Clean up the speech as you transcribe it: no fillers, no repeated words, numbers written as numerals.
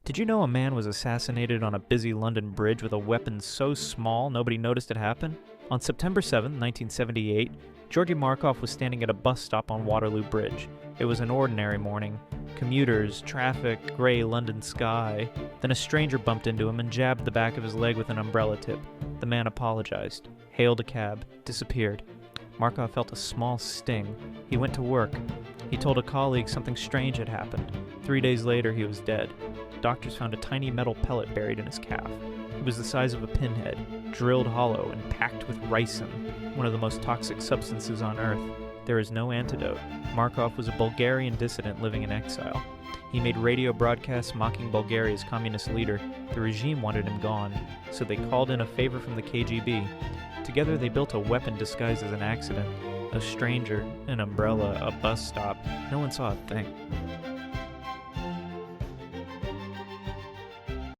Did you know a man was assassinated on a busy London bridge with a weapon so small nobody noticed it happen? On September 7, 1978, Georgy Markov was standing at a bus stop on Waterloo Bridge. It was an ordinary morning. Commuters, traffic, gray London sky. Then a stranger bumped into him and jabbed the back of his leg with an umbrella tip. The man apologized, hailed a cab, disappeared. Markov felt a small sting. He went to work. He told a colleague something strange had happened. 3 days later, he was dead. Doctors found a tiny metal pellet buried in his calf. It was the size of a pinhead, drilled hollow and packed with ricin, one of the most toxic substances on Earth. There is no antidote. Markov was a Bulgarian dissident living in exile. He made radio broadcasts mocking Bulgaria's communist leader. The regime wanted him gone, so they called in a favor from the KGB. Together they built a weapon disguised as an accident. A stranger, an umbrella, a bus stop. No one saw a thing.